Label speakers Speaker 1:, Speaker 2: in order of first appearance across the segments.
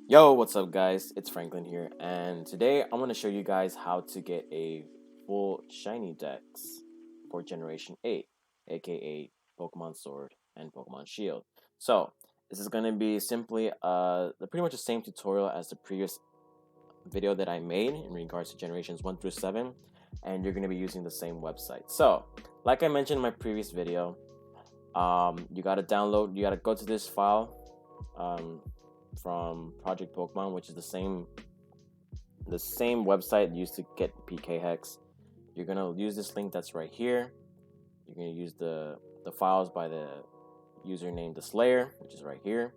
Speaker 1: Yo, what's up guys? It's Franklin here, and today I'm going to show you guys how to get a full shiny dex for Generation 8, aka Pokemon Sword and Pokemon Shield. So, this is going to be simply pretty much the same tutorial as the previous video that I made in regards to Generations 1 through 7, and you're going to be using the same website. So, like I mentioned in my previous video, you got to go to this file, from Project Pokemon, which is the same website used to get PKHeX. You're gonna use this link that's right here. You're gonna use the files by the username the Slayer, which is right here.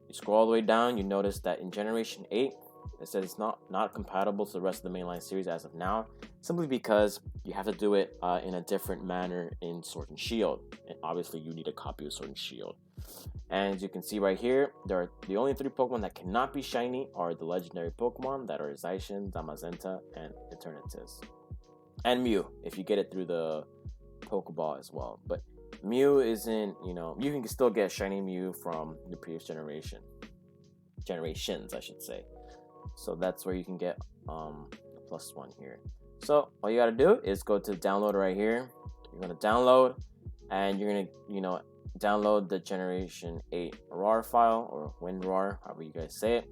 Speaker 1: You scroll all the way down, you notice that in Generation 8, it says it's not compatible to the rest of the mainline series as of now, simply because you have to do it in a different manner in Sword and Shield. And obviously you need a copy of Sword and Shield. And as you can see right here, there are the only 3 Pokemon that cannot be shiny are the legendary Pokemon that are Zacian, Zamazenta, and Eternatus. And Mew, if you get it through the Pokeball as well. But Mew isn't, you can still get shiny Mew from the previous generations, I should say. So that's where you can get the +1 here. So all you gotta do is go to download right here. You're gonna download, and you're gonna, download the Generation 8 RAR file, or WinRAR, however you guys say it.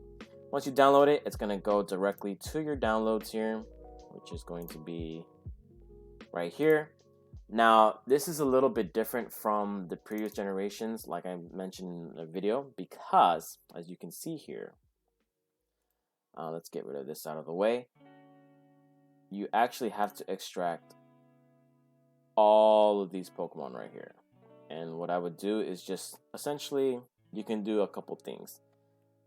Speaker 1: Once you download it, it's gonna go directly to your downloads here, which is going to be right here. Now, this is a little bit different from the previous generations, like I mentioned in the video, because as you can see here, let's get rid of this out of the way. You actually have to extract all of these Pokemon right here. And what I would do is just essentially, you can do a couple things.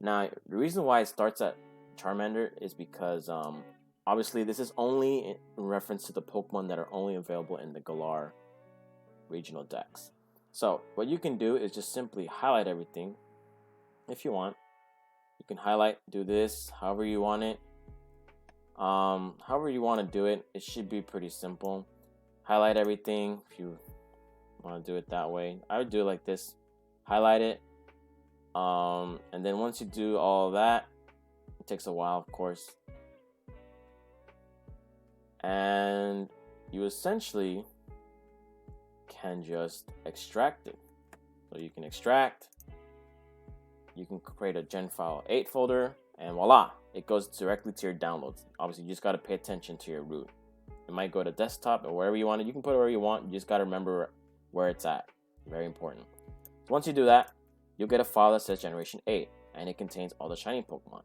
Speaker 1: Now, the reason why it starts at Charmander is because obviously this is only in reference to the Pokemon that are only available in the Galar regional dex. So what you can do is just simply highlight everything if you want. You can highlight, do this however you want it. However you want to do it, it should be pretty simple. Highlight everything if you want to do it that way. I would do it like this. Highlight it. And then once you do all that, it takes a while, of course. And you essentially can just extract it. So you can extract. You can create a Gen File 8 folder, and voila, it goes directly to your downloads. Obviously, you just got to pay attention to your root. It might go to desktop or wherever you want it. You can put it wherever you want. You just got to remember where it's at. Very important. So once you do that, you'll get a file that says Generation 8, and it contains all the shiny Pokemon.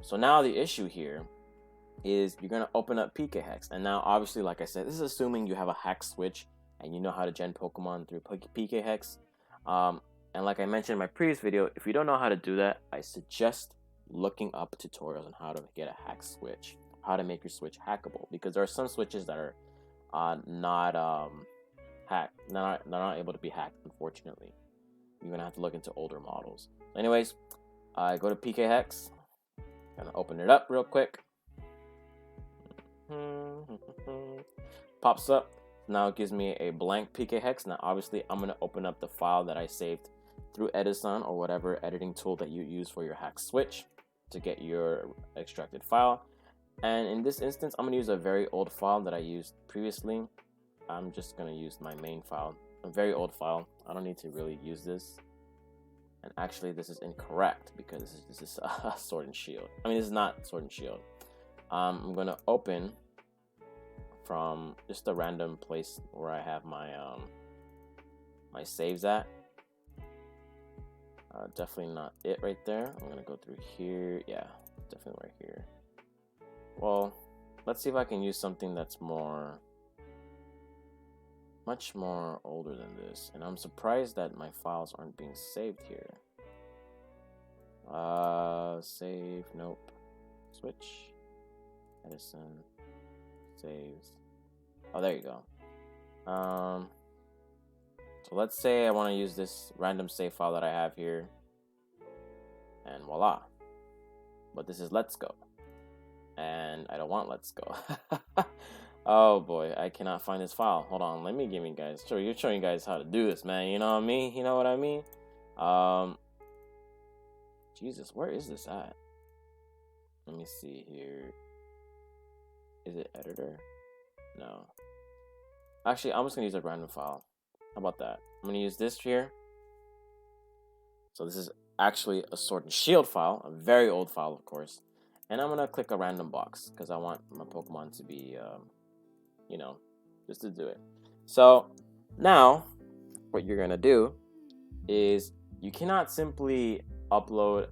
Speaker 1: So now the issue here is you're going to open up PKHeX. And now, obviously, like I said, this is assuming you have a hack switch and you know how to gen Pokemon through PKHeX. And like I mentioned in my previous video, if you don't know how to do that, I suggest looking up tutorials on how to get a hack switch, how to make your switch hackable, because there are some switches that are not hacked, they're not able to be hacked, unfortunately. You're gonna have to look into older models. Anyways, I go to PKHeX, gonna open it up real quick. Pops up. Now it gives me a blank PKHeX. Now obviously I'm gonna open up the file that I saved through Edison or whatever editing tool that you use for your hack switch to get your extracted file. And in this instance, I'm gonna use a very old file that I used previously. I'm just gonna use my main file, a very old file. I don't need to really use this. And actually, this is incorrect because this is Sword and Shield. I mean, this is not Sword and Shield. I'm gonna open from just a random place where I have my my saves at. Definitely not it right there. I'm gonna go through here. Yeah, definitely right here. Well, let's see if I can use something that's much more older than this. And I'm surprised that my files aren't being saved here. Save, nope. Switch, Edison, saves. Oh, there you go. So let's say I want to use this random save file that I have here, and voila. But this is Let's Go, and I don't want Let's Go. Oh boy, I cannot find this file. Hold on, let me give you guys. You're showing you guys how to do this, man. You know what I mean? You know what I mean? Jesus, where is this at? Let me see here. Is it editor? No. Actually, I'm just gonna use a random file. How about that? I'm gonna use this here. So this is actually a Sword and Shield file, a very old file, of course. And I'm gonna click a random box because I want my Pokemon to be, you know, just to do it. So now, what you're gonna do is you cannot simply upload.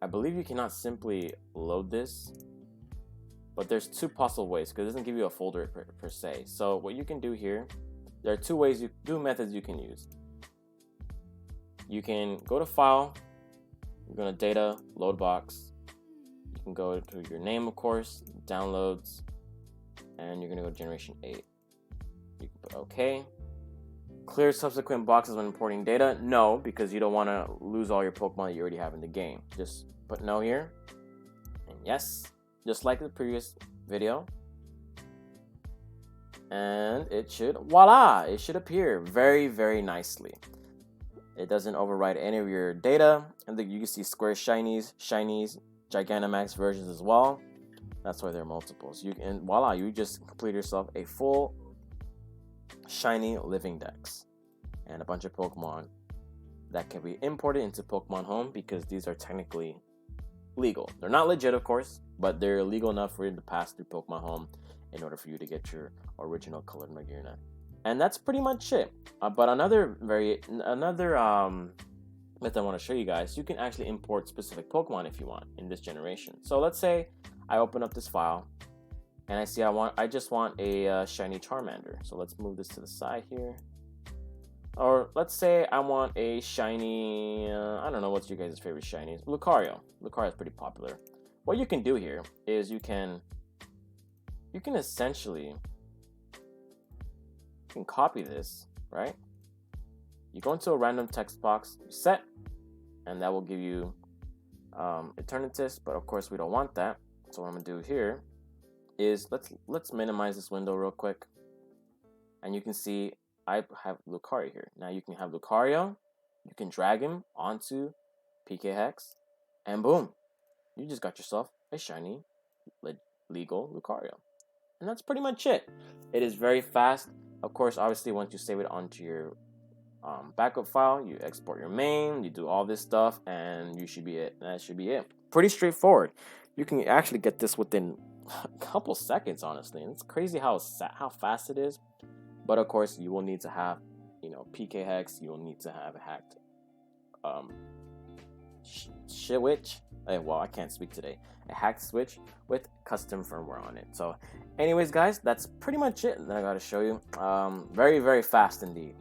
Speaker 1: I believe you cannot simply load this, but there's two possible ways because it doesn't give you a folder per se. So what you can do here, there are two methods you can use. You can go to File, you're going to Data, Load Box. You can go to your name, of course, Downloads, and you're going to go Generation 8. You can put OK. Clear subsequent boxes when importing data. No, because you don't want to lose all your Pokemon that you already have in the game. Just put no here. And yes, just like the previous video. And it should, voila, it should appear very, very nicely. It doesn't override any of your data. And then you can see Square Shinies, Gigantamax versions as well. That's why there are multiples. And voila, you just complete yourself a full shiny living dex and a bunch of Pokemon that can be imported into Pokemon Home because these are technically legal. They're not legit, of course, but they're legal enough for you to pass through Pokemon Home in order for you to get your original colored Magearna. And that's pretty much it. But another method I want to show you guys, you can actually import specific Pokemon if you want in this generation. So let's say I open up this file and I see I just want a shiny Charmander. So let's move this to the side here. Or let's say I want a shiny, I don't know what's your guys' favorite shinies. Lucario. Lucario is pretty popular. What you can do here is you can essentially copy this, right? You go into a random text box, set, and that will give you Eternatus, but of course we don't want that. So what I'm gonna do here is let's minimize this window real quick, and you can see I have Lucario here. Now you can have Lucario, you can drag him onto PKHeX, and boom, you just got yourself a shiny, legal Lucario. And that's pretty much it. It is very fast. Of course, obviously, once you save it onto your backup file, you export your main, you do all this stuff, and you should be it. That should be it. Pretty straightforward. You can actually get this within a couple seconds, honestly. And it's crazy how fast it is. But of course, you will need to have, PKHeX. You will need to have a hacked switch. Well, I can't speak today. A hacked switch with custom firmware on it. So, anyways, guys, that's pretty much it that I got to show you. Very, very fast indeed.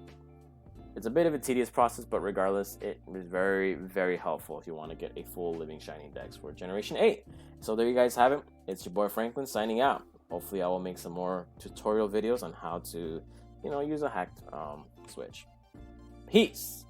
Speaker 1: It's a bit of a tedious process, but regardless, it is very, very helpful if you want to get a full living shiny dex for Generation 8. So there you guys have it. It's your boy Franklin signing out. Hopefully, I will make some more tutorial videos on how to, use a hacked switch. Peace.